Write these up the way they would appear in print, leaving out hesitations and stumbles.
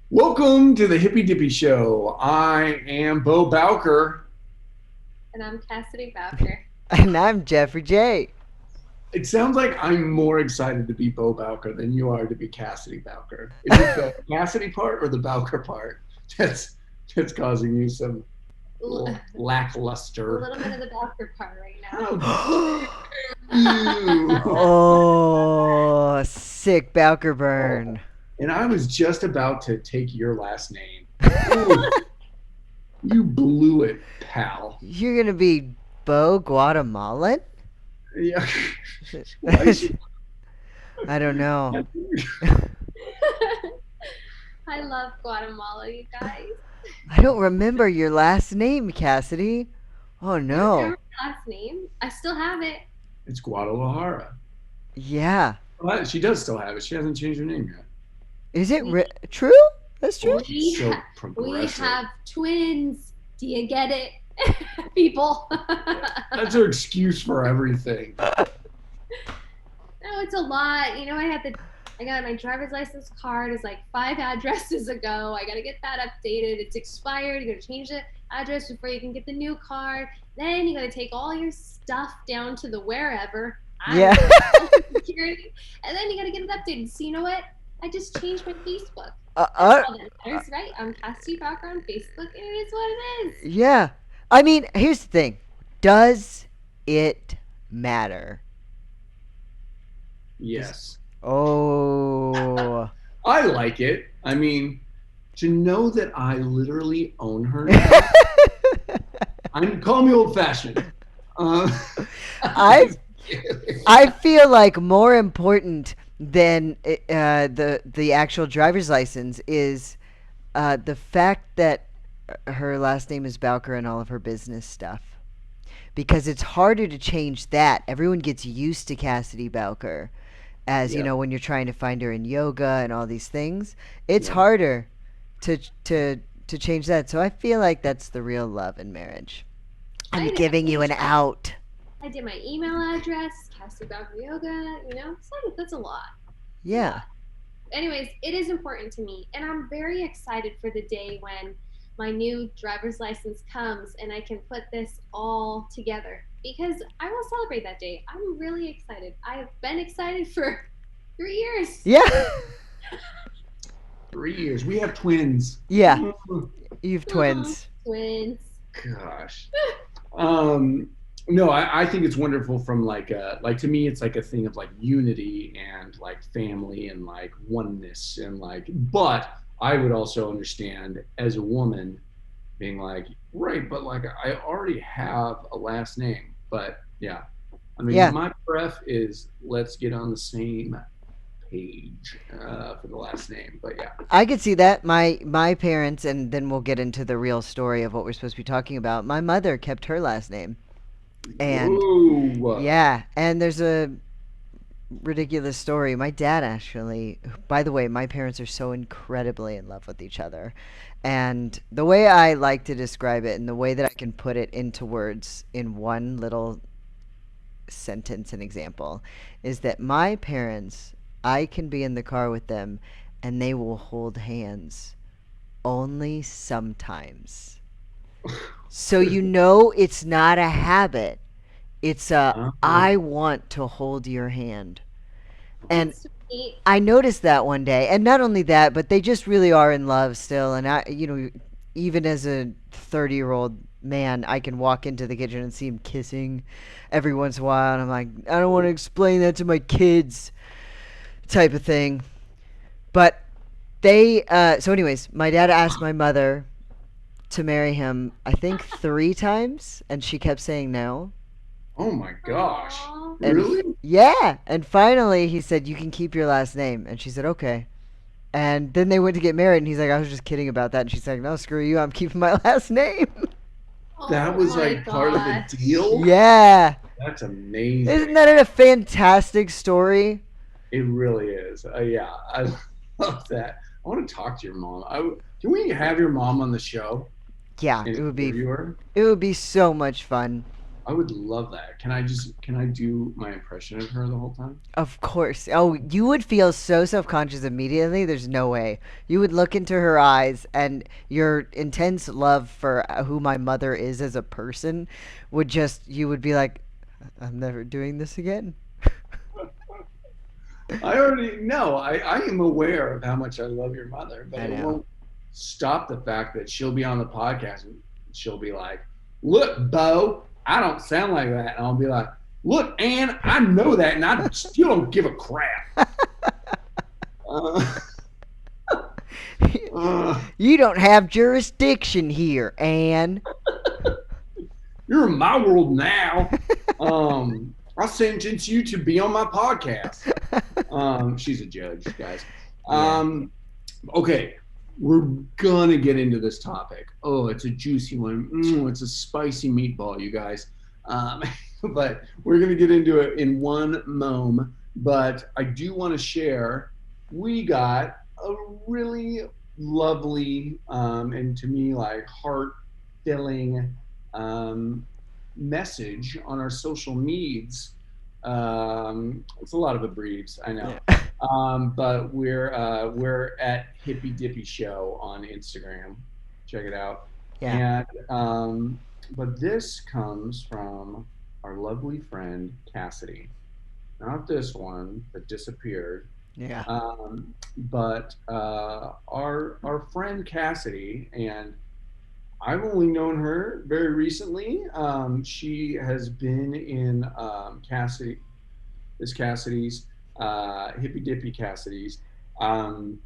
Welcome to the Hippie Dippy Show. I am Bo Bowker. And I'm Cassidy Bowker. And I'm Jeffrey J. It sounds like I'm more excited to be Bo Bowker than you are to be Cassidy Bowker. Is it the Cassidy part or the Bowker part that's that's causing you some A lackluster? little bit of the Bowker part right now. How you? Oh, sick Bowker Oh, burn. and I was just about to take your last name. Ooh, you blew it, pal. You're gonna be Bo Guatemalan? Yeah. Why is she? I don't know. I love Guatemala, you guys. I don't remember your last name, Cassidy. Oh You don't no. remember my last name? I still have it. It's Guadalajara. Yeah. Well, she does still have it. She hasn't changed her name yet. Is it We true? That's true? Oh, she's we so ha- we progressive. have twins. Do you get it, people? That's her excuse for everything. No, it's a lot. I got my driver's license card. It's like 5 addresses ago. I gotta get that updated. It's expired. You gotta change the address before you can get the new card. Then you gotta take all your stuff down to the wherever. I Yeah. don't know, Social security, and then you gotta get it updated. So you know what? I just changed my Facebook. uh, That's uh, all that matters, right? I'm Cassidy Barker on Facebook, and it is what it is. yeah. I mean, here's the thing. Does it matter? Does Yes. Oh. I like it. I mean, to know that I literally own her now, I'm call me old fashioned. Uh, I'm I just kidding. I feel like more important than the actual driver's license is the fact that her last name is Bowker and all of her business stuff. Because it's harder to change that. Everyone gets used to Cassidy Bowker, as you Yeah, know, when you're trying to find her in yoga and all these things. It's yeah. harder to to to change that. So I feel like that's the real love in marriage. I'm I giving you changed an out. I did my email address, Cassidy Barker Yoga. That's a lot. It's a Yeah. lot. Anyways, it is important to me, and I'm very excited for the day when my new driver's license comes and I can put this all together because I will celebrate that day. I'm really excited. I've been excited for 3 years. Yeah. 3 years. We have twins. Yeah. Oh, You've Oh, twins. twins. gosh. Um, no, I think it's wonderful from like to me it's like a thing of like unity and like family and like oneness and like but I would also understand as a woman being like, right, but like I already have a last name. But yeah. I mean Yeah. my pref is let's get on the same page for the last name. But yeah. I could see that. My parents, and then we'll get into the real story of what we're supposed to be talking about. My mother kept her last name. And Whoa. yeah, and there's a ridiculous story. My dad actually, by the way, my parents are so incredibly in love with each other. And the way I like to describe it and the way that I can put it into words in one little sentence and example is that my parents, I can be in the car with them and they will hold hands only sometimes. So you know it's not a habit. It's a Uh-huh. I want to hold your hand. And That's sweet. I noticed that one day. And not only that, but they just really are in love still. And even as a 30-year-old man, I can walk into the kitchen and see him kissing every once in a while. And I'm like, I don't want to explain that to my kids, type of thing. But so, anyways, my dad asked my mother to marry him, I think 3 times. And she kept saying no. Oh my gosh. Aww. And Really? yeah. And finally, he said, you can keep your last name. And she said, okay. And then they went to get married, and he's like, I was just kidding about that. And she's like, no, screw you. I'm keeping my last name. That Oh was my like part of the gosh. deal? Yeah. That's Isn't amazing. that a fantastic story? It really is. Yeah, I love that. I want to talk to your mom. Can we have your mom on the show Yeah, and it would be interview her? it would be so much fun. I would love that. Can I do my impression of her the whole time? Of course. Oh, you would feel so self conscious immediately. There's no way. You would look into her eyes, and your intense love for who my mother is as a person would just, you would be like, I'm never doing this again. I already know. I am aware of how much I love your mother, but I it know. won't stop the fact that she'll be on the podcast and she'll be like, "Look, Bo, I don't sound like that," and I'll be like, "Look, Ann, I know that, and I still don't give a crap." Uh, uh, You don't have jurisdiction here, Anne. you're in my world now. I'll sentence you to be on my podcast. She's a judge, guys. Yeah. Um, okay, we're gonna get into this topic. Oh, it's a juicy one. It's a spicy meatball, you guys. Um, but we're gonna get into it in one moment. But I do want to share. We got a really lovely and to me like heart filling um, message on our social medias. It's a lot of abbreviations, I know. Yeah. But we're at Hippie Dippy Show on Instagram. Check it out. Yeah. And but this comes from our lovely friend Cassidy. Not this one that disappeared, Yeah. but our friend Cassidy, and I've only known her very recently. She has been in Cassidy's Hippy Dippy Cassidy's um,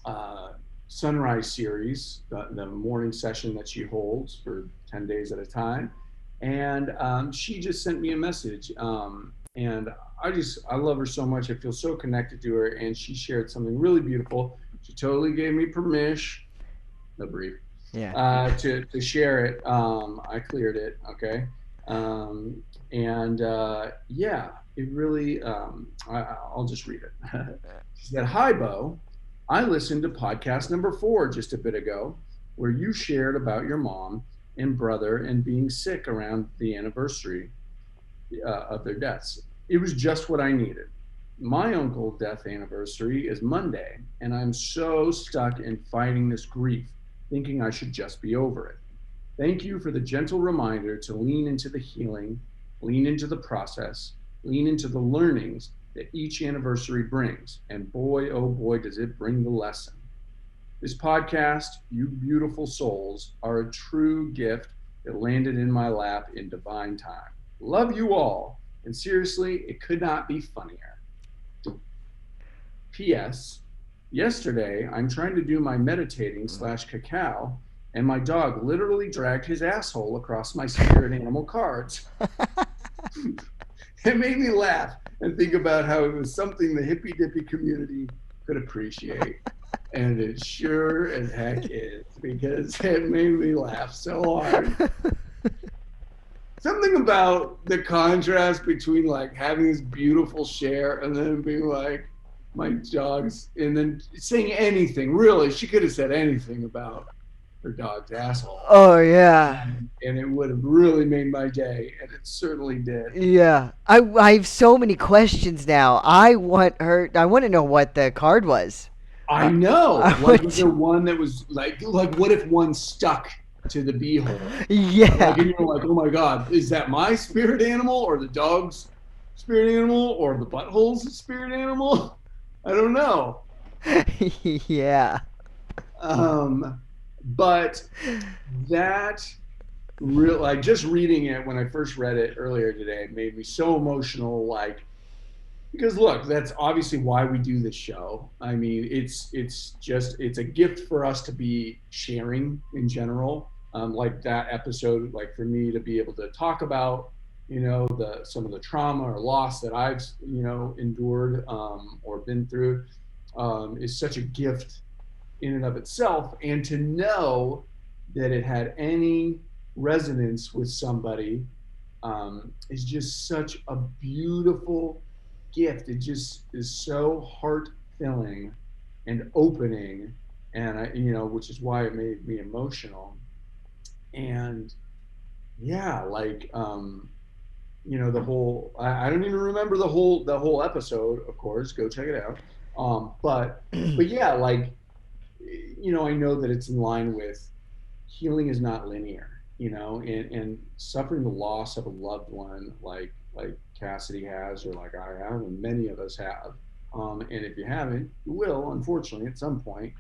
uh, sunrise series, the morning session that she holds for 10 days at a time. And she just sent me a message. And I love her so much. I feel so connected to her. And she shared something really beautiful. She totally gave me permission, the brief, Yeah. to share it. I cleared it. Okay. And yeah, it really, I'll just read it. She said, "Hi, Bo. I listened to podcast number 4 just a bit ago, where you shared about your mom and brother and being sick around the anniversary of their deaths. It was just what I needed. My uncle's death anniversary is Monday, and I'm so stuck in fighting this grief, thinking I should just be over it. Thank you for the gentle reminder to lean into the healing, lean into the process, lean into the learnings that each anniversary brings. And boy, oh boy, does it bring the lesson. This podcast, you beautiful souls, are a true gift that landed in my lap in divine time. Love you all. And seriously, it could not be funnier. P.S. Yesterday, I'm trying to do my meditating / cacao, and my dog literally dragged his asshole across my spirit animal cards. It made me laugh and think about how it was something the hippy dippy community could appreciate. And it sure as heck is, because it made me laugh so hard. Something about the contrast between like having this beautiful share and then being like, my dog's, and then saying anything. Really, she could have said anything about her dog's asshole. Oh yeah. And it would have really made my day, and it certainly did. Yeah. I have so many questions now. I want to know what the card was. I know. I Like, want was there to, one that was like, what if one stuck to the beehole? Like, yeah. and you're like, oh my God, is that my spirit animal or the dog's spirit animal or the butthole's spirit animal? I don't know. Yeah. But that real, like just reading it when I first read it earlier today made me so emotional. Like, because look, that's obviously why we do this show. I mean, it's a gift for us to be sharing in general. Like that episode, like for me to be able to talk about, the some of the trauma or loss that I've endured or been through is such a gift in and of itself, and to know that it had any resonance with somebody is just such a beautiful gift. It just is so heart filling and opening, and which is why it made me emotional. And yeah, like the whole I don't even remember the whole episode, of course, go check it out. But yeah, like I know that it's in line with healing is not linear, and suffering the loss of a loved one like Cassidy has, or like I have, and many of us have. And if you haven't, you will, unfortunately, at some point.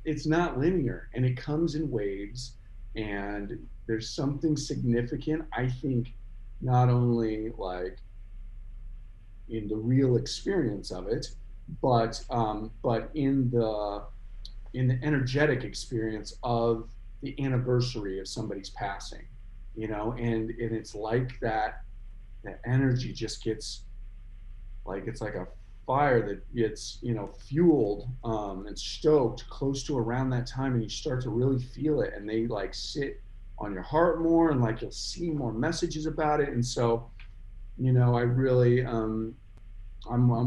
It's not linear, and it comes in waves. And there's something significant, I think, not only like in the real experience of it, but in the energetic experience of the anniversary of somebody's passing, and it's like that energy just gets like it's like a fire that gets fueled and stoked close to around that time, and you start to really feel it, and they like sit on your heart more, and like you'll see more messages about it. And so I really I'm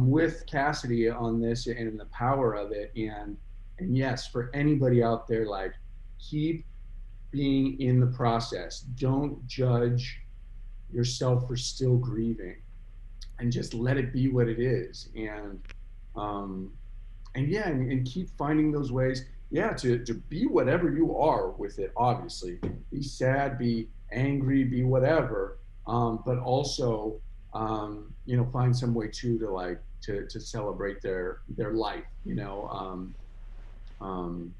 with Cassidy on this and the power of it. And yes, for anybody out there, like, keep being in the process. Don't judge yourself for still grieving, and just let it be what it is. Um and yeah, and keep finding those ways, yeah, to be whatever you are with it. Obviously, be sad, be angry, be whatever, but also find some way too to like to celebrate their life. Um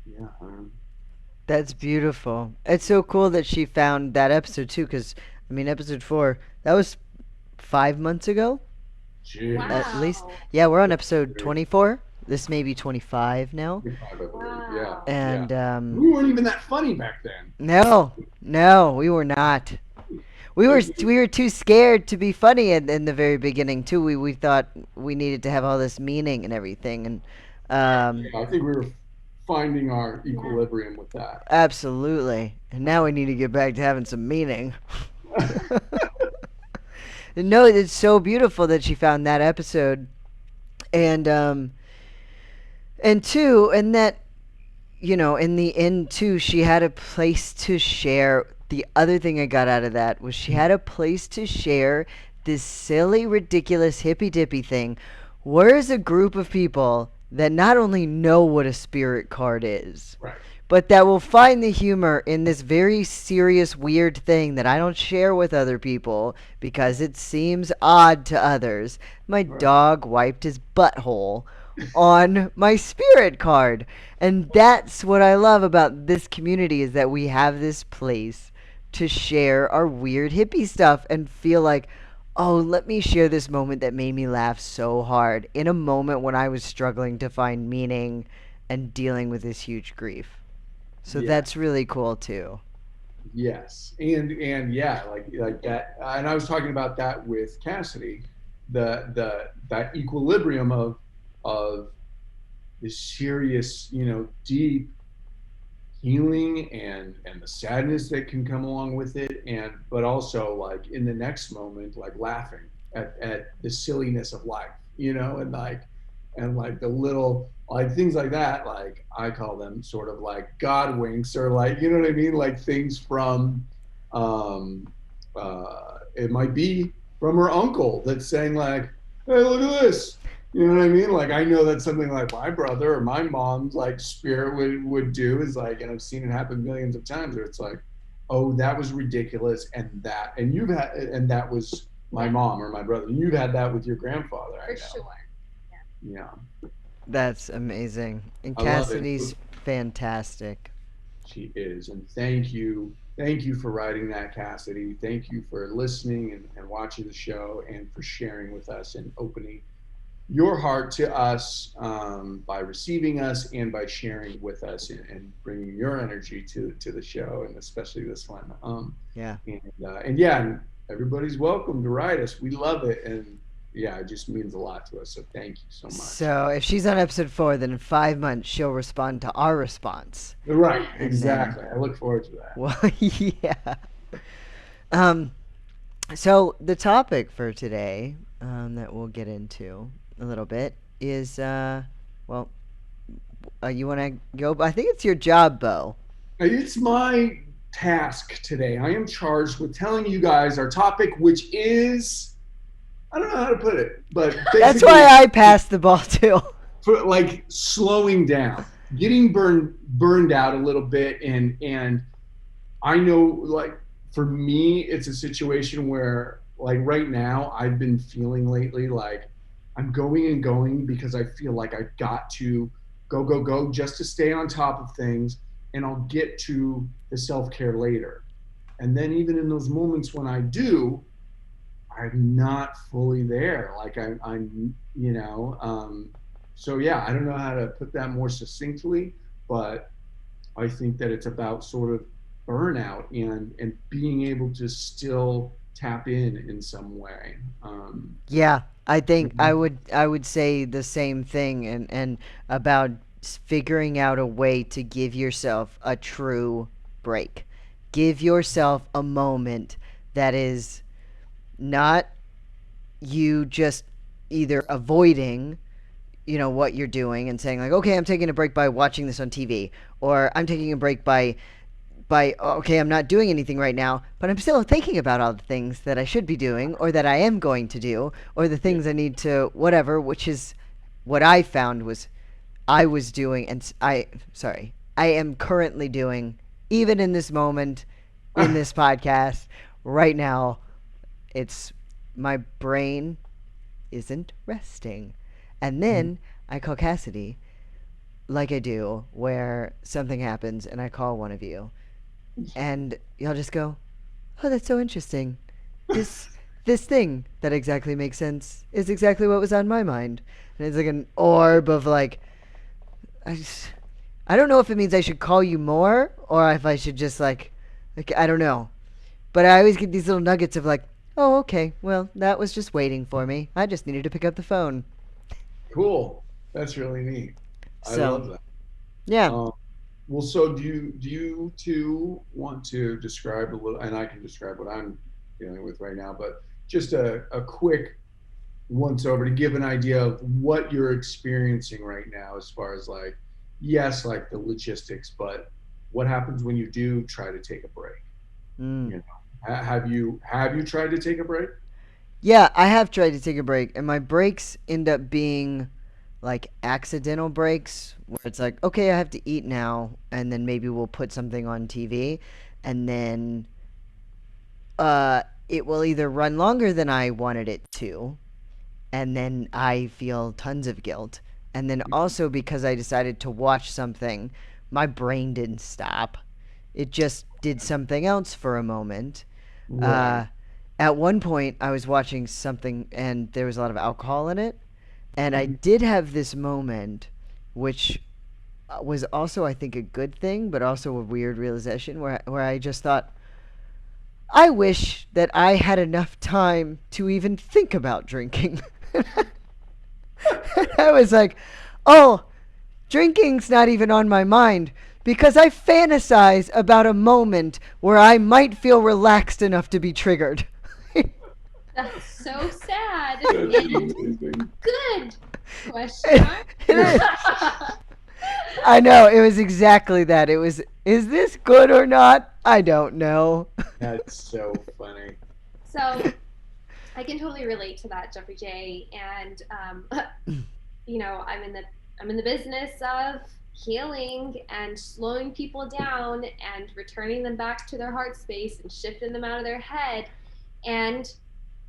yeah. That's beautiful. It's so cool that she found that episode too, because I mean, episode 4, that was 5 months ago, at Jeez. least. Wow. Yeah, we're on episode 24. This may be 25 now. 25, I believe. Yeah, Wow. yeah. And We weren't even that funny back then. no, no, we were not. We were too scared to be funny in the very beginning too. We thought we needed to have all this meaning and everything, and um, Yeah, I think we were finding our Yeah. equilibrium with that. absolutely. And now we need to get back to having some meaning. No, it's so beautiful that she found that episode, and and two, and that in the end too, she had a place to share. The other thing I got out of that was she had a place to share this silly, ridiculous hippy dippy thing. Where's a group of people that not only know what a spirit card is, Right. but that will find the humor in this very serious, weird thing that I don't share with other people because it seems odd to others. My Right. dog wiped his butthole on my spirit card. And that's what I love about this community, is that we have this place to share our weird hippie stuff and feel like, oh, let me share this moment that made me laugh so hard in a moment when I was struggling to find meaning and dealing with this huge grief. So Yeah. that's really cool too. Yes. And yeah, like that. And I was talking about that with Cassidy, the that equilibrium of this serious, deep healing, and the sadness that can come along with it, and but also like in the next moment, like laughing at the silliness of life, and like the little like things like that, like I call them sort of like god winks, or like, you know what I mean, like things from um it might be from her uncle that's saying like, hey, look at this. You know what I mean? Like, I know that's something like my brother or my mom's like spirit would do, is like, and I've seen it happen millions of times, where it's like, oh, that was ridiculous, and that was my Yeah. mom or my brother. You've had that with your grandfather, I For know. sure. Yeah. Yeah, That's amazing. And I love it. Cassidy's fantastic. She is, and thank you for writing that, Cassidy. Thank you for listening and watching the show, and for sharing with us and opening your heart to us, by receiving us and by sharing with us, and bringing your energy to the show, and especially this one. Yeah. And yeah, and everybody's welcome to write us. We love it, and yeah, it just means a lot to us. So thank you so much. So if she's on episode 4, then in 5 months she'll respond to our response. Right, And then, exactly. I look forward to that. well, yeah. Um, so the topic for today, that we'll get into a little bit is, you want to go? I think it's your job, Bo. It's my task today. I am charged with telling you guys our topic, which is, I don't know how to put it, but That's why basically I passed the ball too. for like slowing down, getting burned out a little bit, and I know, like, for me, it's a situation where, like, right now, I've been feeling lately like I'm going and going because I feel like I've got to go, go, go just to stay on top of things, and I'll get to the self care later. And then, even in those moments when I do, I'm not fully there. Like, so yeah, I don't know how to put that more succinctly, but I think that it's about sort of burnout and being able to still tap in some way. Yeah, I think I Mhm. would I would say the same thing, and about figuring out a way to give yourself a true break. Give yourself a moment that is not you just either avoiding, what you're doing and saying like, okay, I'm taking a break by watching this on TV, or I'm taking a break by okay, I'm not doing anything right now, but I'm still thinking about all the things that I should be doing or that I am going to do, or the Yeah. things I need to whatever, which is what I found was I was doing, and I am currently doing, even in this moment, in this podcast right now. It's my brain isn't resting. And then I call Cassidy, like I do, where something happens and I call one of you, and y'all just go, "Oh, that's so interesting. This this thing that exactly makes sense is exactly what was on my mind." And it's like an orb of like, I just, I don't know if it means I should call you more or if I should just like I don't know. But I always get these little nuggets of like, "Oh, okay. Well, that was just waiting for me. I just needed to pick up the phone." Cool. That's really neat. I So, love that. yeah. Um, well, so do you two want to describe a little, and I can describe what I'm dealing with right now, but just a quick once over to give an idea of what you're experiencing right now as far as like, yes, like the logistics, but what happens when you do try to take a break? Mm. You know, have you tried to take a break? Yeah, I have tried to take a break, and my breaks end up being like accidental breaks where it's like, okay, I have to eat now, and then maybe we'll put something on TV, and then it will either run longer than I wanted it to, and then I feel tons of guilt. And then also because I decided to watch something, my brain didn't stop. It just did something else for a moment. Right. Uh, at one point, I was watching something and there was a lot of alcohol in it. And I did have this moment, which was also, I think, a good thing, but also a weird realization where I just thought, I wish that I had enough time to even think about drinking. I was like, oh, drinking's not even on my mind because I fantasize about a moment where I might feel relaxed enough to be triggered. That's so sad That's and amazing. good. Question mark. It is. I know, it was exactly that. It was, is this good or not? I don't know. That's so funny. So I can totally relate to that, Jeffrey J. And I'm in the business of healing and slowing people down and returning them back to their heart space and shifting them out of their head. And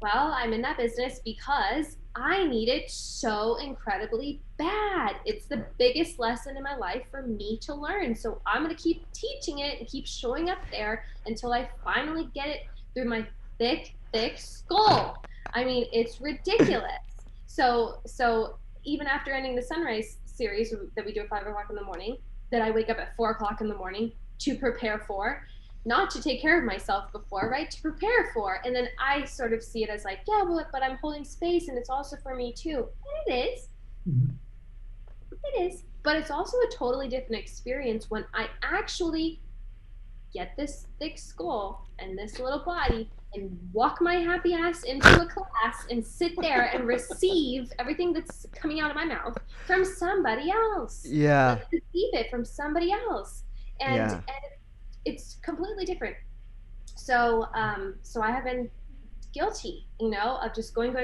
well, I'm in that business because I need it so incredibly bad. It's the biggest lesson in my life for me to learn. So I'm going to keep teaching it and keep showing up there until I finally get it through my thick, thick skull. I mean, it's ridiculous. So even after ending the sunrise series that we do at 5 o'clock in the morning, that I wake up at 4 o'clock in the morning to prepare for, not to take care of myself before, right? To prepare for. And then I sort of see it as like, yeah, well, but I'm holding space and it's also for me too. And it is. Mhm. It is. But it's also a totally different experience when I actually get this thick skull and this little body and walk my happy ass into a class and sit there and receive everything that's coming out of my mouth from somebody else. Yeah, Like receive it from somebody else. And yeah. it's completely different. So I have been guilty, of just going,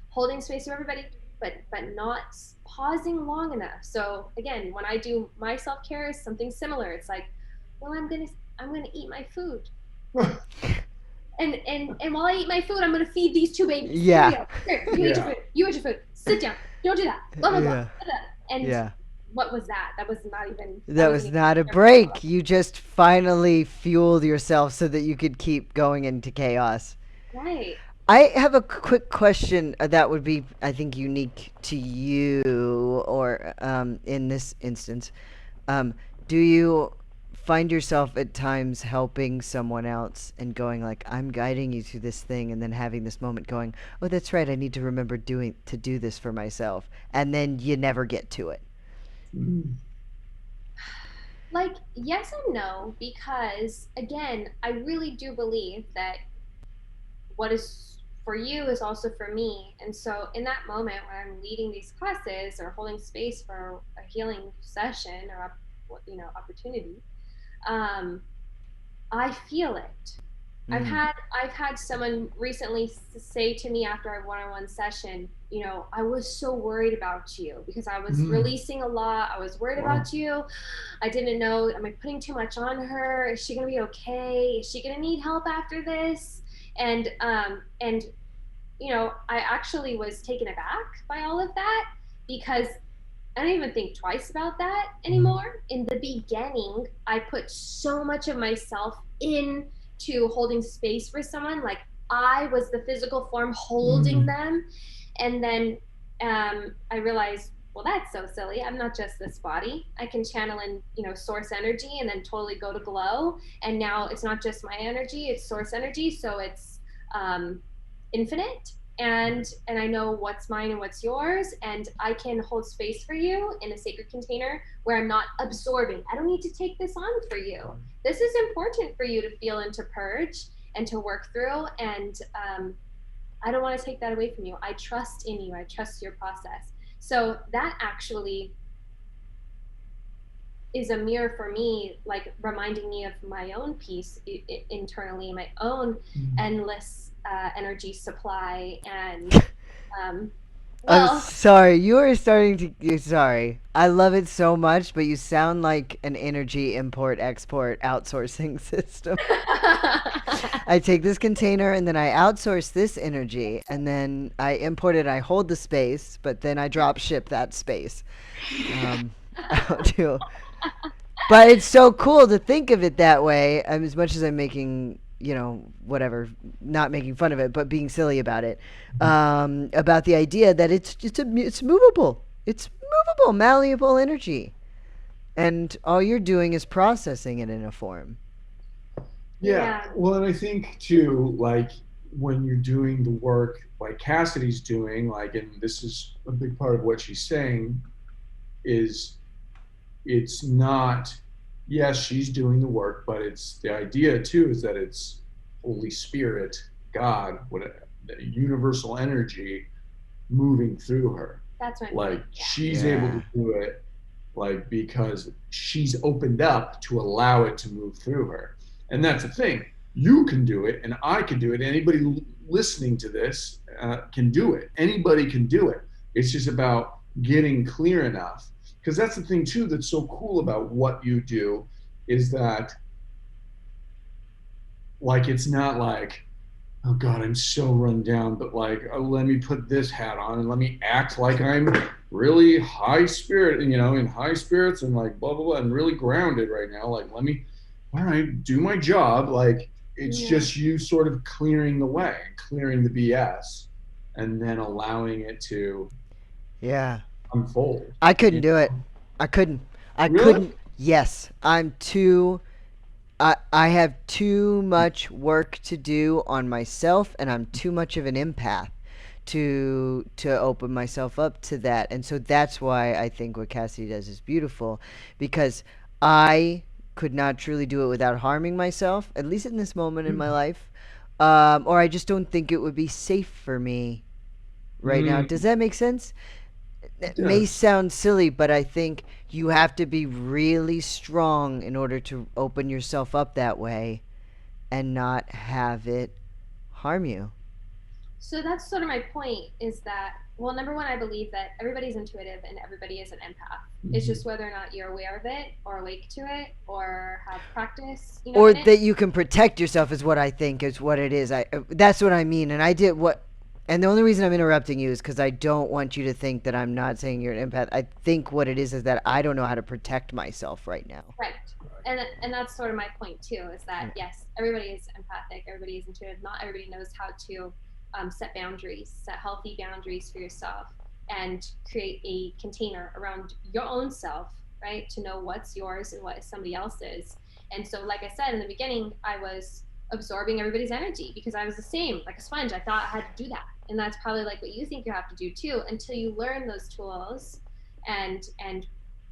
holding space for everybody, but not pausing long enough. So again, when I do my self care, is something similar. It's like, well, I'm gonna eat my food, and while I eat my food, I'm gonna feed these two babies. Here we Yeah. go. Here, you eat your Yeah. food. You eat your food. Sit down. Don't do that. Blah blah blah. Yeah. blah. And Yeah. what was that? That was not even. That That wasn't was even. not a break. You just finally fueled yourself so that you could keep going into chaos. Right. I have a quick question that would be, I think, unique to you, or in this instance. Do you find yourself at times helping someone else and going like, I'm guiding you through this thing, and then having this moment going, oh, that's right, I need to remember to do this for myself, and then you never get to it? Mm. Like, yes and no, because again, I really do believe that what is for you is also for me. And so, in that moment when I'm leading these classes or holding space for a healing session or opportunity, um, I feel it. I've Mm. had I've had someone recently say to me after a one-on-one session, I was so worried about you because I was Mm. releasing a lot. I was worried Wow. about you. I didn't know, am I putting too much on her? Is she gonna be okay? Is she gonna need help after this? And I actually was taken aback by all of that because I don't even think twice about that Mm. anymore. In the beginning, I put so much of myself into holding space for someone. Like I was the physical form holding Mm. them. And then I realized, well, that's so silly. I'm not just this body. I can channel in, source energy and then totally go to glow. And now it's not just my energy, it's source energy. So it's um, infinite, and I know what's mine and what's yours, and I can hold space for you in a sacred container where I'm not absorbing. I don't need to take this on for you. This is important for you to feel and to purge and to work through, and I don't want to take that away from you. I trust in you. I trust your process. So that actually is a mirror for me, like reminding me of my own peace internally, my own Mm. endless energy supply, and um, I'm well, sorry. You are starting to. Sorry. I love it so much, but you sound like an energy import export outsourcing system. I take this container and then I outsource this energy, and then I import it. I hold the space, but then I drop ship that space out to. But it's so cool to think of it that way. As much as I'm making, whatever, not making fun of it, but being silly about it, about the idea that it's movable, it's movable, malleable energy, and all you're doing is processing it in a form. Yeah. yeah, Well, and I think too, like when you're doing the work like Cassidy's doing, like, and this is a big part of what she's saying, is it's not, yes, she's doing the work, but it's the idea too is that it's Holy Spirit, God, what the universal energy moving through her. that's my point. Like Yeah, she's able to Yeah. do it, like because she's opened up to allow it to move through her. And that's the thing. You can do it, and I can do it. Anybody listening to this can do it. Anybody can do it. It's just about getting clear enough. Because that's the thing too that's so cool about what you do is that like it's not like, oh God, I'm so run down, but like, oh, let me put this hat on and let me act like I'm really high spirit, in high spirits and like blah, blah, blah, and really grounded right now. Like, let me, all right, do my job. Like, it's yeah, just you sort of clearing the way, clearing the BS, and then allowing it to Yeah. unfold. I couldn't You do it. know? I couldn't. I Really? couldn't. Yes, I'm too. I have too much work to do on myself, and I'm too much of an empath to open myself up to that. And so that's why I think what Cassidy does is beautiful, because I could not truly do it without harming myself, at least in this moment in my life. Or I just don't think it would be safe for me right now. Mm, Does that make sense? it may does. sound silly, but I think you have to be really strong in order to open yourself up that way and not have it harm you. So that's sort of my point is that, well, number one, I believe that everybody's intuitive and everybody is an empath. It's Mhm. just whether or not you're aware of it or awake to it or have practice, Or in it. that you can protect yourself is what I think is what it is. I That's what I mean, and I did what. And the only reason I'm interrupting you is because I don't want you to think that I'm not saying you're an empath. I think what it is that I don't know how to protect myself right now. Right. And that's sort of my point too, is that yes, everybody is empathic, everybody is intuitive. Not everybody knows how to set boundaries, set healthy boundaries for yourself, and create a container around your own self, right? To know what's yours and what somebody else's. And so, like I said in the beginning, I was absorbing everybody's energy because I was the same, like a sponge. I thought I had to do that, and that's probably like what you think you have to do too, until you learn those tools and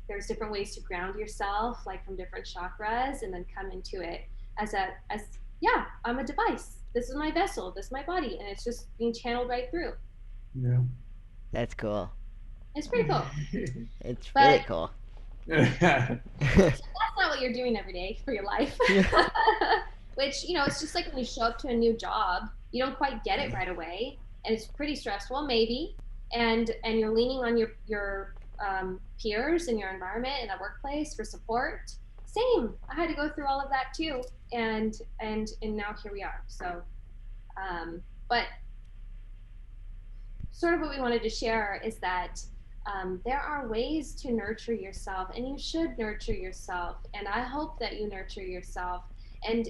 there's different ways to ground yourself, like from different chakras, and then come into it as yeah, I'm a device. This is my vessel. This is my body, and it's just being channeled right through. Yeah. That's cool. It's pretty cool. It's really But cool. so that's not what you're doing every day for your life. Which it's just like when you show up to a new job, you don't quite get it right away, and it's pretty stressful, maybe, and you're leaning on your peers in your environment in that workplace for support. Same. I had to go through all of that too, and now here we are. So, but sort of what we wanted to share is that there are ways to nurture yourself, and you should nurture yourself. And I hope that you nurture yourself. And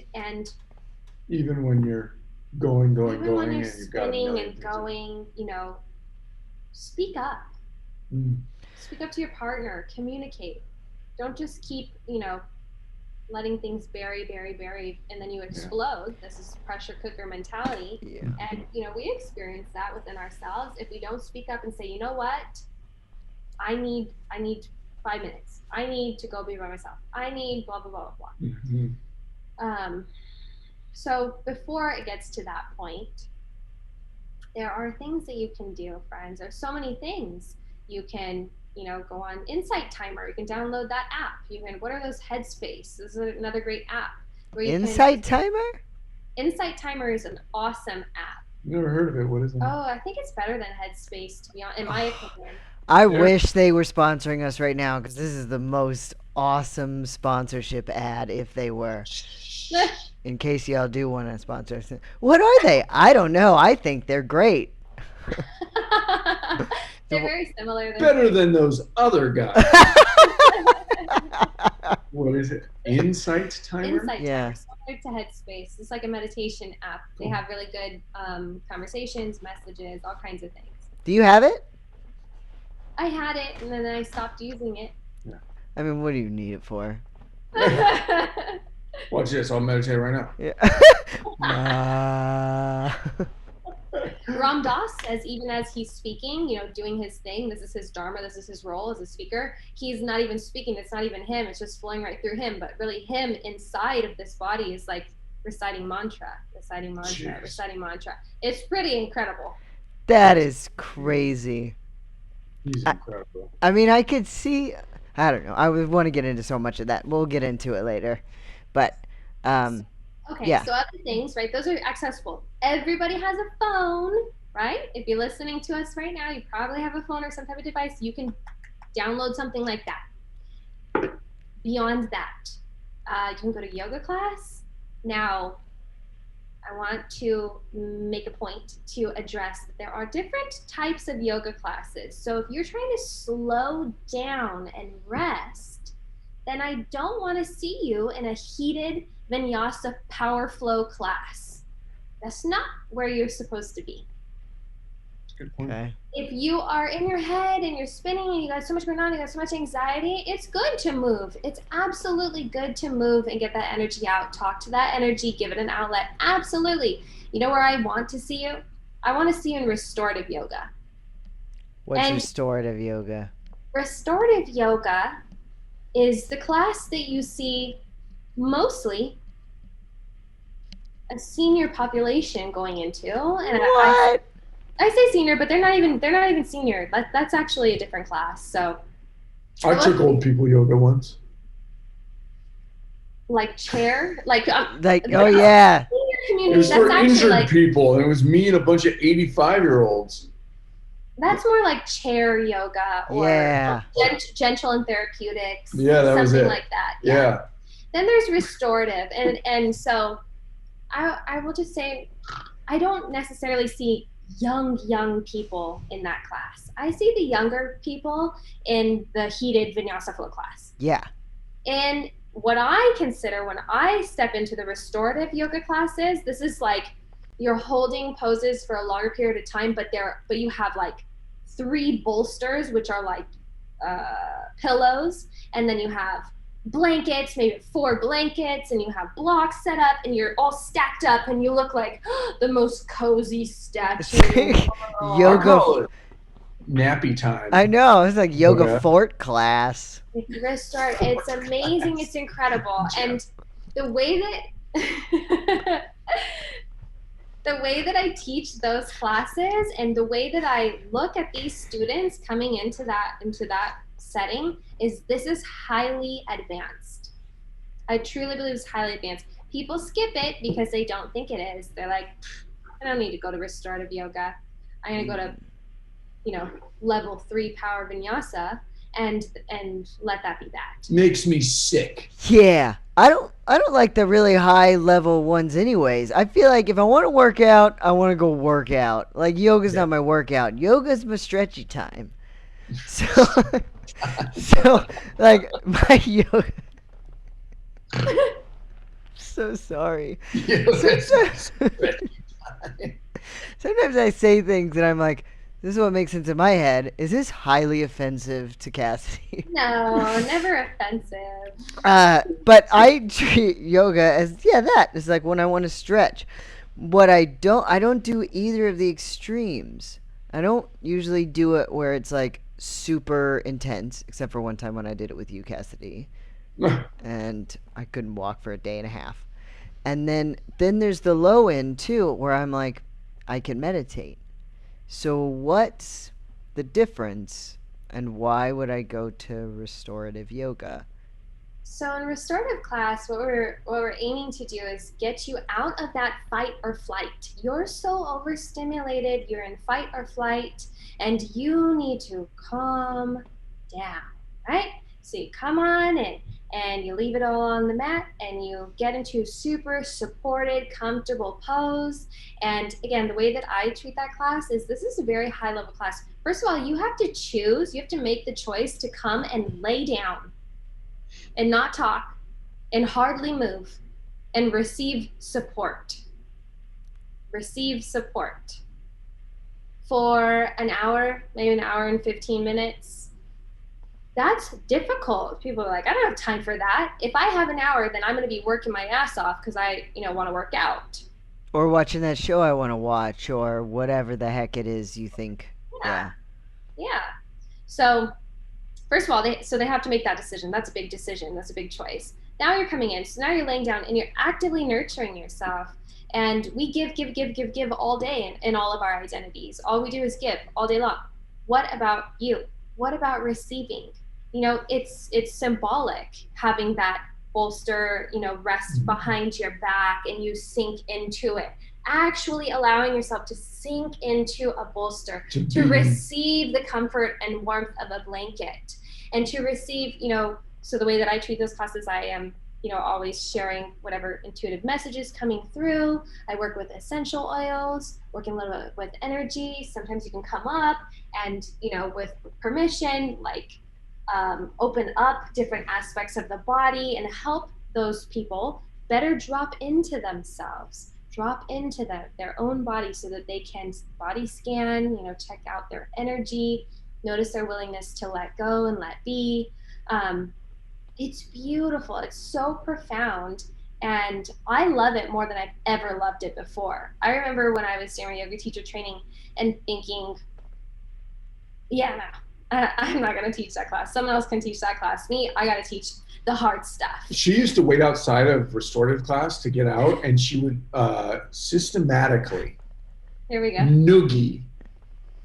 Even when you're going, going, even when going, you're and you've got a spinning million and things to do. going, speak up. Mm. Speak up to your partner. Communicate. Don't just keep, letting things bury, bury, bury, and then you Yeah. explode. This is pressure cooker mentality. Yeah. And, we experience that within ourselves. If we don't speak up and say, you know what, I need 5 minutes. I need to go be by myself. I need blah blah blah blah Mhm. blah. So before it gets to that point, there are things that you can do, friends. There's so many things you can. Go on Insight Timer. You can download that app. You can. What are those? Headspace. This is another great app where you can. Insight timer? Insight Timer is an awesome app. Never heard of it. What is it? Oh, I think it's better than Headspace, to be honest, in my opinion. I There. wish they were sponsoring us right now because this is the most awesome sponsorship ad if they were. In case y'all do want to sponsor us. What are they? I don't know. I think they're great. They're very similar. Better than those other guys. What is it? Insight Timer? Insight Yeah. Timer, similar to Headspace. It's like a meditation app. They have really good conversations, messages, all kinds of things. Do you have it? I had it, and then I stopped using it. I mean, what do you need it for? Watch this. I'll meditate right now. Yeah. Ram Dass says, even as he's speaking, doing his thing, this is his dharma, this is his role as a speaker. He's not even speaking. It's not even him. It's just flowing right through him. But really, him inside of this body is like reciting mantra, reciting mantra, Jeez. reciting mantra. It's pretty incredible. That is crazy. He's incredible. I mean, I could see. I don't know. I would want to get into so much of that. We'll get into it later. But, Okay, yeah. so other things, right? Those are accessible. Everybody has a phone, right? If you're listening to us right now, you probably have a phone or some type of device. You can download something like that. Beyond that, you can go to yoga class. Now, I want to make a point to address that there are different types of yoga classes. So if you're trying to slow down and rest, then I don't want to see you in a heated vinyasa power flow class. That's not where you're supposed to be. Good point. Okay. If you are in your head and you're spinning and you got so much going on, you got so much anxiety, it's good to move. It's absolutely good to move and get that energy out. Talk to that energy, give it an outlet. Absolutely. You know where I want to see you? I want to see you in restorative yoga. What's And- restorative yoga? Restorative yoga is the class that you see mostly a senior population going into. And What? I say senior, but they're not even senior. That's actually a different class. So I took old people yoga once. like chair, like Like, the oh yeah, senior It community. was That's for actually injured like people, and it was me and a bunch of 85-year-olds. that's more like chair yoga or yeah. gentle and therapeutics, Yeah, that was something it. like that. Yeah. Yeah. Then there's restorative, and so I will just say I don't necessarily see young people in that class. I see the younger people in the heated vinyasa flow class. Yeah. And what I consider when I step into the restorative yoga classes, this is like you're holding poses for a longer period of time, but you have like 3 bolsters, which are like pillows, and then you have blankets, maybe 4 blankets, and you have blocks set up, and you're all stacked up, and you look like the most cozy statue in the I world. Yoga. call it nappy time. I know. It's like yoga Yoga. fort class. Restart. It's amazing. It's incredible. And the way that the way that I teach those classes and the way that I look at these students coming into that setting is this is highly advanced. I truly believe it's highly advanced. People skip it because they don't think it is. They're like, I don't need to go to restorative yoga. I'm gonna go to, level 3 power vinyasa and let that be that. Makes me sick. Yeah. I don't like the really high level ones anyways. I feel like if I want to work out, I want to go work out. Like yoga's not my workout. Yoga's my stretchy time. So so like my yoga so sorry. Sometimes, sometimes I say things and I'm like, this is what makes sense in my head. Is this highly offensive to Cassidy? No, never offensive. But I treat yoga as that. It's like when I want to stretch. I don't do either of the extremes. I don't usually do it where it's like super intense, except for one time when I did it with you, Cassidy, and I couldn't walk for a day and a half. And then there's the low end too, where I'm like, I can meditate. So what's the difference, and why would I go to restorative yoga? So in restorative class, what we're aiming to do is get you out of that fight or flight. You're so overstimulated, you're in fight or flight, and you need to calm down, right? So you come on and you leave it all on the mat and you get into a super supported, comfortable pose. And again, the way that I treat that class is this is a very high level class. First of all, you have to choose, you have to make the choice to come and lay down and not talk and hardly move and receive support. Receive support for an hour, maybe an hour and 15 minutes. That's difficult. People are like, I don't have time for that. If I have an hour, then I'm going to be working my ass off because I, want to work out. Or watching that show I want to watch, or whatever the heck it is you think. Yeah. Yeah. So first of all, they have to make that decision. That's a big decision. That's a big choice. Now you're coming in. So now you're laying down and you're actively nurturing yourself. And we give all day in all of our identities. All we do is give all day long. What about you? What about receiving? It's symbolic having that bolster, rest behind your back and you sink into it. Actually allowing yourself to sink into a bolster, to receive the comfort and warmth of a blanket, and to receive, so the way that I treat those classes, I am, always sharing whatever intuitive messages coming through. I work with essential oils, working a little bit with energy. Sometimes you can come up and, with permission, like open up different aspects of the body and help those people better drop into themselves, drop into their own body so that they can body scan, check out their energy, notice their willingness to let go and let be. It's beautiful. It's so profound. And I love it more than I've ever loved it before. I remember when I was doing yoga teacher training and thinking, I'm not going to teach that class. Someone else can teach that class. Me, I got to teach the hard stuff. She used to wait outside of restorative class to get out, and she would systematically Here we go. noogie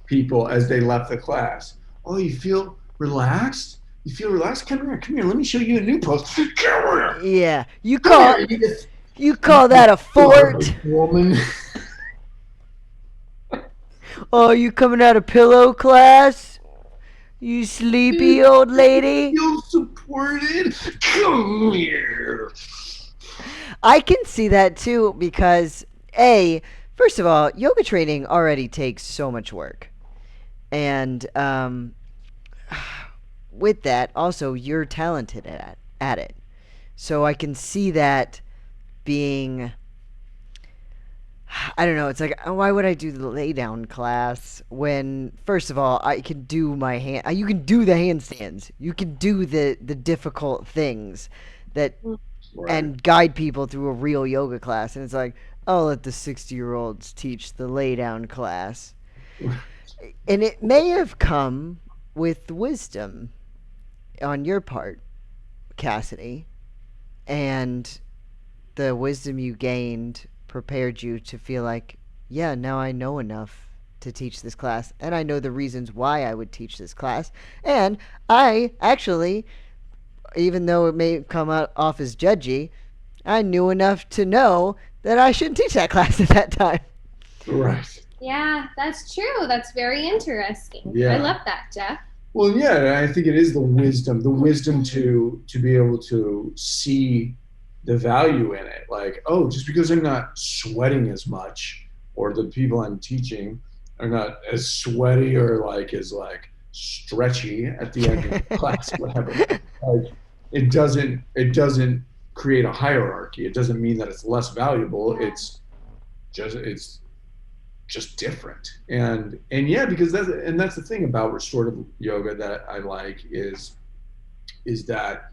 people as they left the class. Oh, you feel relaxed? You feel relaxed? Come here, come here. Let me show you a new pose. Come here, Yeah, come here, Edith. you You call that a garbage fort? woman. Oh, you coming out of pillow class? You sleepy old lady? Feel supported? Come here. I can see that too because a first of all, yoga training already takes so much work, and with that, also you're talented at it. So I can see that being, I don't know. It's like, why would I do the lay down class when, first of all, I can do my hand. You can do the handstands. You can do the difficult things that Right. and guide people through a real yoga class. And it's like, I'll let the 60-year-olds teach the lay down class. And it may have come with wisdom on your part, Cassidy, and the wisdom you gained prepared you to feel like, yeah, now I know enough to teach this class, and I know the reasons why I would teach this class. And I actually, even though it may come out off as judgy, I knew enough to know that I shouldn't teach that class at that time. Right. Yeah, that's true. That's very interesting. I Yeah. love that, Jeff. Well, yeah, I think it is the wisdom to be able to see the value in it. Like, oh, just because I'm not sweating as much, or the people I'm teaching are not as sweaty or like as like stretchy at the end of the class, whatever. Like, it doesn't create a hierarchy. It doesn't mean that it's less valuable. Yeah. It's just different. And yeah, because that's the thing about restorative yoga that I like is that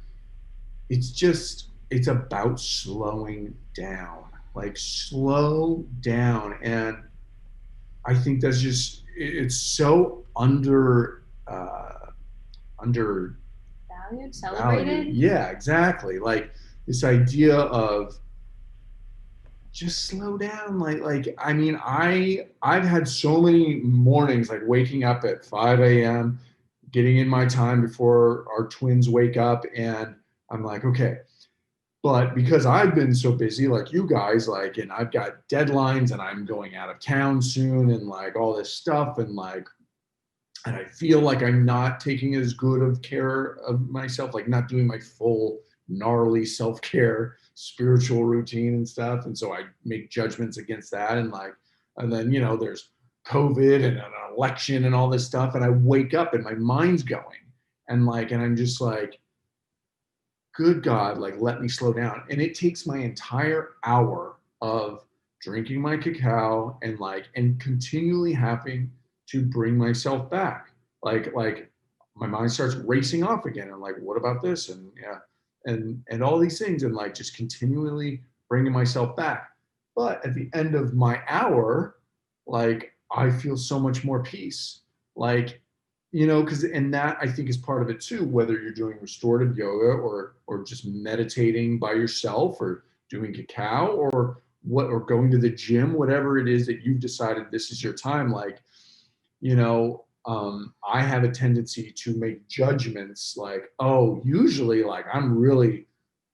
it's about slowing down, like slow down. And I think that's just it's so under Valued, value. celebrated. Yeah, exactly. Like this idea of just slow down. Like I mean, I've had so many mornings like waking up at 5 a.m., getting in my time before our twins wake up, and I'm like, okay. But because I've been so busy, like you guys, like, and I've got deadlines and I'm going out of town soon and like all this stuff, and like, and I feel like I'm not taking as good of care of myself, like not doing my full gnarly self-care spiritual routine and stuff. And so I make judgments against that. And like, and then, there's COVID and an election and all this stuff. And I wake up and my mind's going. And like, and I'm just like, good God, like let me slow down. And it takes my entire hour of drinking my cacao and continually having to bring myself back. Like my mind starts racing off again. And like, what about this? And yeah, and all these things, and like just continually bringing myself back. But at the end of my hour, like I feel so much more peace. Like because and that I think is part of it too, whether you're doing restorative yoga or just meditating by yourself or doing cacao or going to the gym, whatever it is that you've decided this is your time. Like, I have a tendency to make judgments like, oh, usually like I'm really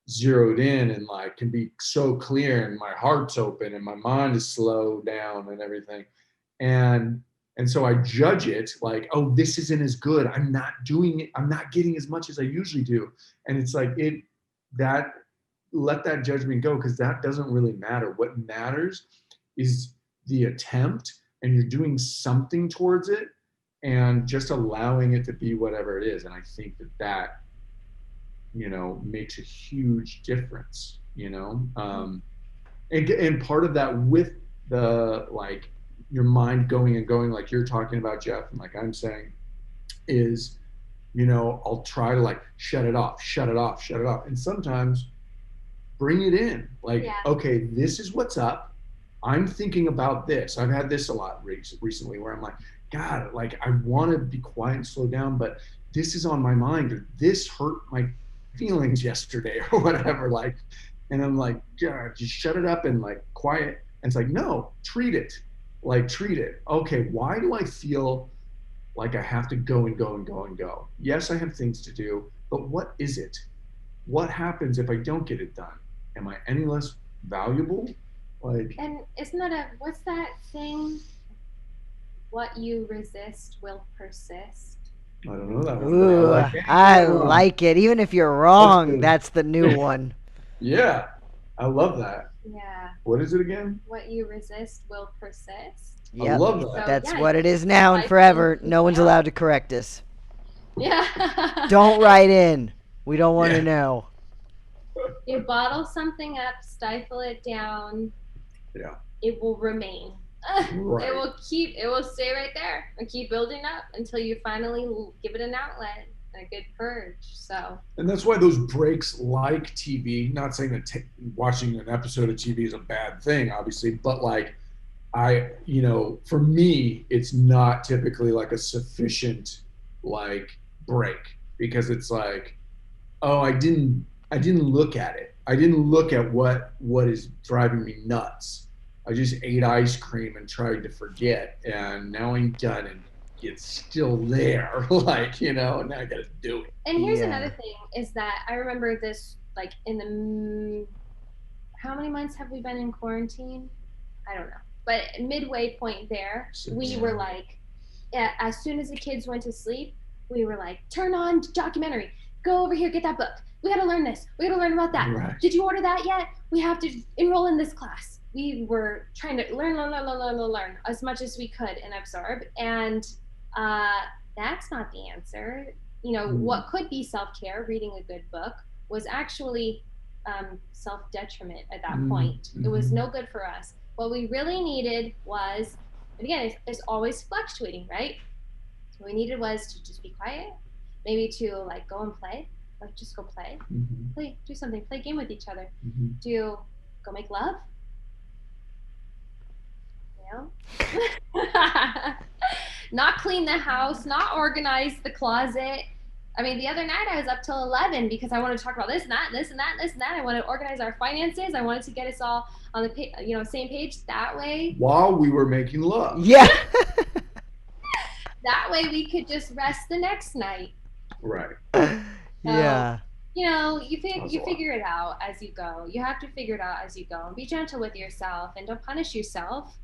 zeroed in and like can be so clear and my heart's open and my mind is slowed down and everything. And and so I judge it like, oh, this isn't as good. I'm not doing it. I'm not getting as much as I usually do. And it's like that let that judgment go because that doesn't really matter. What matters is the attempt and you're doing something towards it and just allowing it to be whatever it is. And I think that makes a huge difference, and part of that with the like your mind going and going like you're talking about, Jeff, and like I'm saying is, I'll try to like shut it off, shut it off, shut it off. And sometimes bring it in like, Yeah. okay, this is what's up. I'm thinking about this. I've had this a lot recently where I'm like, God, like I want to be quiet and slow down, but this is on my mind, or this hurt my feelings yesterday or whatever. Like, and I'm like, God, just shut it up and like quiet. And it's like, no, treat it. like treat it. Okay, why do I feel like I have to go and go and go and go? Yes, I have things to do, but what is it? What happens if I don't get it done? Am I any less valuable? Like, And isn't that a what's that thing? What you resist will persist. I don't know that one, but I Ooh, like, hey, I hold on. like it. Even if you're That's wrong, good. that's the new one. Yeah, I love that. Yeah. What is it again? What you resist will persist. I Yep, love that. So that's yeah, what it you is now and stifle forever. things No one's down. allowed to correct us. Yeah. Don't write in. We don't want to Yeah, know. You bottle something up, stifle it down, yeah, it will remain. right. It will stay right there and keep building up until you finally give it an outlet, a good purge. So, And that's why those breaks, like TV, not saying that watching an episode of TV is a bad thing, obviously, but like for me, it's not typically like a sufficient like break because it's like, oh, I didn't look at it. I didn't look at what is driving me nuts. I just ate ice cream and tried to forget, and now I'm done, and it's still there. Like, now I gotta do it. and here's another Yeah. thing is that I remember this like in the how many months have we been in quarantine? I don't know. But midway point there, we Six. were Yeah. like, yeah, as soon as the kids went to sleep, we were like, turn on documentary. Go over here, get that book. We got to learn this. We got to learn about that. Right. Did you order that yet? We have to enroll in this class. We were trying to learn as much as we could and absorb. And uh, that's not the answer. Mm. What could be self care, reading a good book, was actually self detriment at that Mm. point. It was Mm-hmm. no good for us. What we really needed was, and again, it's always fluctuating, right? What we needed was to just be quiet, maybe to like go and play, like just go Mm-hmm. do something, play a game with each other, Mm-hmm. do go make love, you know? Not clean the house, not organize the closet. I mean, the other night I was up till 11 because I wanted to talk about this and that, and this and that, and this and that. I wanted to organize our finances. I wanted to get us all on the same page. That way, While we were making love. Yeah. we could just rest the next night. Right. So, Yeah. That was a you lot. figure it out as you go. You have to figure it out as you go, and be gentle with yourself, and don't punish yourself.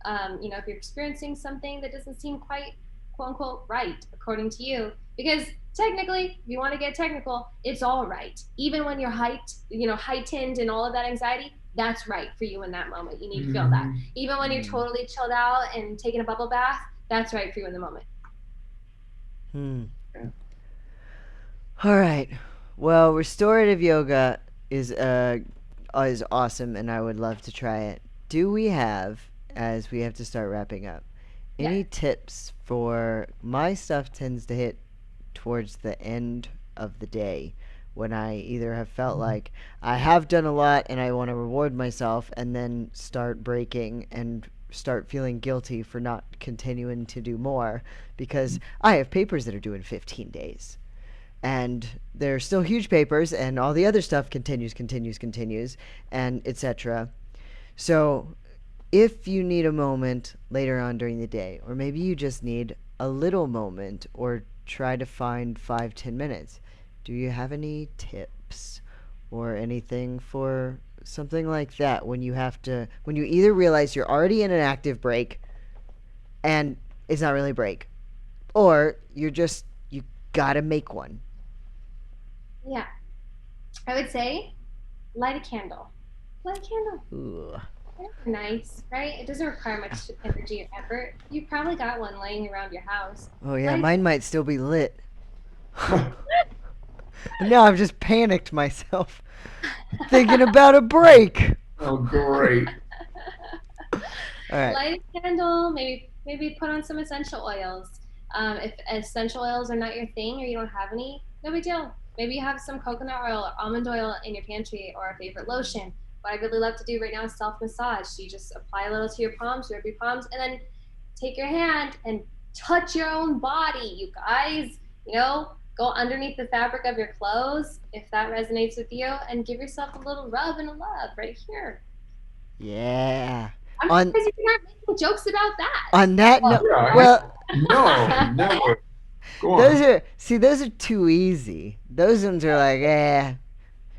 If you're experiencing something that doesn't seem quite quote unquote right according to you, because technically, if you want to get technical, it's all right. Even when you're heightened and all of that anxiety, that's right for you in that moment. You need to feel that. Mm-hmm. Even when you're Mm. totally chilled out and taking a bubble bath, that's right for you in the moment. Hmm. Yeah. All right. Well, restorative yoga is awesome, and I would love to try it. Do we have, as we have to start wrapping up, Yes. any tips for my stuff tends to hit towards the end of the day when I either have felt like I have done a lot and I want to reward myself and then start breaking and start feeling guilty for not continuing to do more because I have papers that are due in 15 days. And they're still huge papers and all the other stuff continues and etc. So if you need a moment later on during the day, or maybe you just need a little moment, or try to find 5-10 minutes, do you have any tips or anything for something like that when you either realize you're already in an active break and it's not really a break, or you gotta make one? Yeah. I would say light a candle. Light a candle. Ooh. They're nice, right? It doesn't require much energy or effort. You probably got one laying around your house. Oh yeah, Light mine might still be lit. Now I've just panicked myself thinking about a break. Oh, great. All right. Light a candle. Maybe put on some essential oils. If essential oils are not your thing or you don't have any, no big deal. Maybe you have some coconut oil or almond oil in your pantry or a favorite lotion. What I really love to do right now is self massage. You just apply a little to your palms, rub your palms, and then take your hand and touch your own body, you guys. Go underneath the fabric of your clothes if that resonates with you, and give yourself a little rub and a love right here. Yeah. I'm On surprised you're not making jokes about that. on that Yeah, note, well, no, never. Go those on. are see, those are too easy. Those ones are like, eh.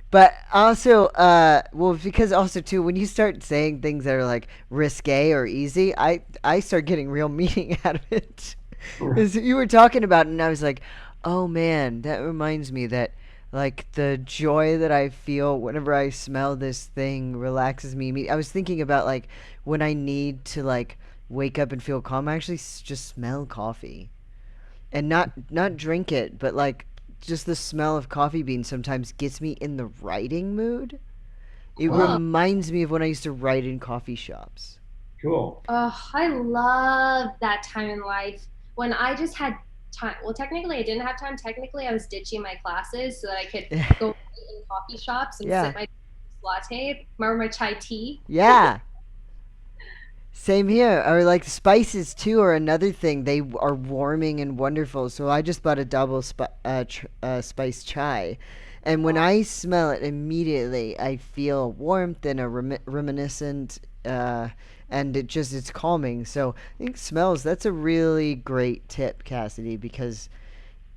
But also, well, because also too, when you start saying things that are like risque or easy, I start getting real meaning out of it. Because you were talking about it, and I was like, oh man, that reminds me that like the joy that I feel whenever I smell this thing relaxes me. I was thinking about like when I need to like wake up and feel calm, I actually just smell coffee and not drink it, but like just the smell of coffee beans sometimes gets me in the writing mood. It Whoa. Wow, reminds me of when I used to write in coffee shops. cool. Oh, I love that time in life when I just had time. Well, technically, I didn't have time. Technically, I was ditching my classes so that I could go in coffee shops and sip Yeah. my latte, remember my chai tea. Yeah. Same here. Or like spices too are another thing. They are warming and wonderful. So I just bought a double spice chai. And when I smell it immediately, I feel warmth and a reminiscent and it's calming. So I think smells, that's a really great tip, Cassidy, because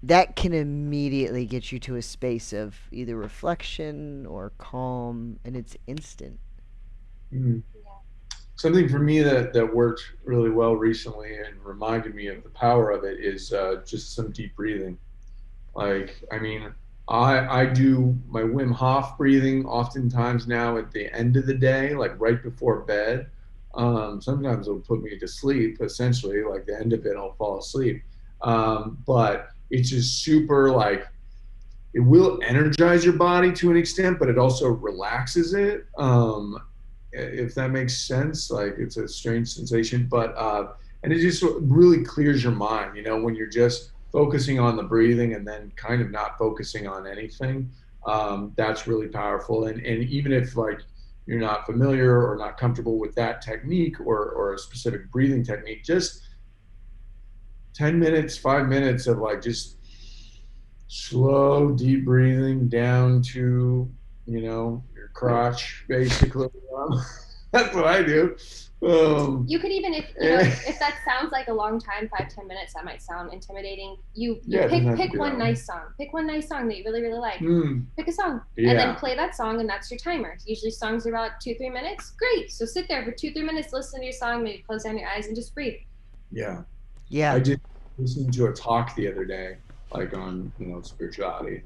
that can immediately get you to a space of either reflection or calm, and it's instant. Mm. Something for me that worked really well recently and reminded me of the power of it is just some deep breathing. Like, I mean, I do my Wim Hof breathing oftentimes now at the end of the day, like right before bed. Sometimes it'll put me to sleep, essentially, like the end of it, I'll fall asleep. But it's just super like it will energize your body to an extent, but it also relaxes it. If that makes sense, like it's a strange sensation, but and it just really clears your mind. You know, when you're just focusing on the breathing and then kind of not focusing on anything, that's really powerful. And even if like you're not familiar or not comfortable with that technique or a specific breathing technique, just 10 minutes, 5 minutes of like just slow, deep breathing down to, your crotch, basically. That's what I do. You could even, if you know, if that sounds like a long time, 5-10 minutes, that might sound intimidating. You yeah, it doesn't have to pick be that one long. nice song. Pick one nice song that you really like. Mm, Pick a song and then yeah, play that song, and that's your timer. Usually songs are about 2-3 minutes. Great. So sit there for 2-3 minutes, listen to your song, maybe close down your eyes and just breathe. yeah. I Yeah. just listened to a talk the other day, like on spirituality,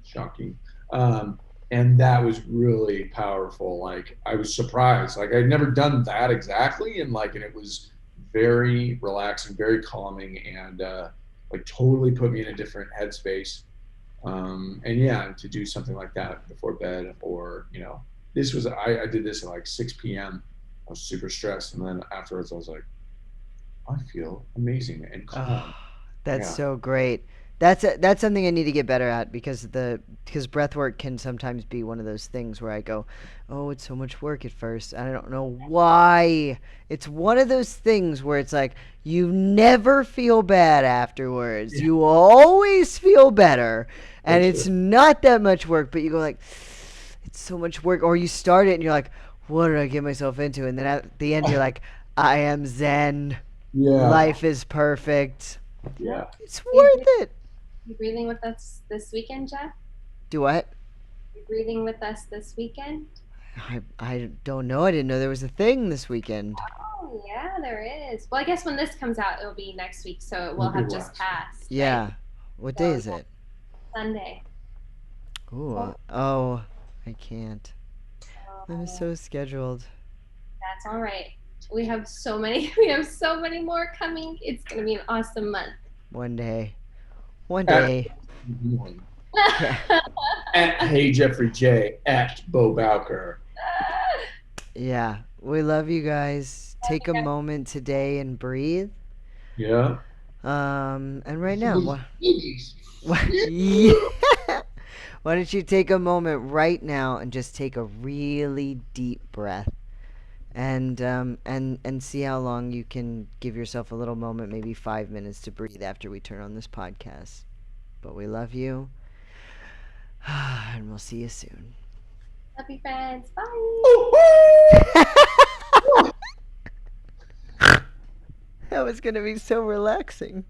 shocking, um, and that was really powerful. Like I was surprised, like I'd never done that exactly, and it was very relaxing, very calming, and like totally put me in a different headspace. And yeah, to do something like that before bed, or I did this at like 6 p.m. I was super stressed, and then afterwards I was like, I feel amazing and Oh, calm. that's Yeah. so great. That's something I need to get better at because breath work can sometimes be one of those things where I go, "Oh, it's so much work at first, and I don't know why." It's one of those things where it's like you never feel bad afterwards. Yeah, You always feel better, and that's it's true. not that much work, but you go like, "It's so much work," or you start it and you're like, "What did I get myself into?" And then at the end you're like, "I am zen. Yeah. Life is perfect." Yep. Yeah. It's Are you, worth it. you breathing with us this weekend, Jeff? Do what? You breathing with us this weekend? I don't know. I didn't know there was a thing this weekend. Oh, yeah, there is. Well, I guess when this comes out, it'll be next week, so it will It'll be have just last. passed, right? Yeah. What day So, is yeah, it? Sunday. Ooh. Oh, Oh, I can't. I'm oh, so scheduled. that's all right. We have so many. We have so many more coming. It's gonna be an awesome month. One day. One At day. Yeah. at Hey Jeffrey J at Bo Bowker. Yeah. We love you guys. Take a moment today and breathe. Yeah. And right now, Those babies. yeah. Why don't you take a moment right now and just take a really deep breath? And see how long you can give yourself a little moment, maybe 5 minutes to breathe after we turn on this podcast. But we love you, and we'll see you soon. Love you, friends. Bye. Woo-hoo! That was going to be so relaxing.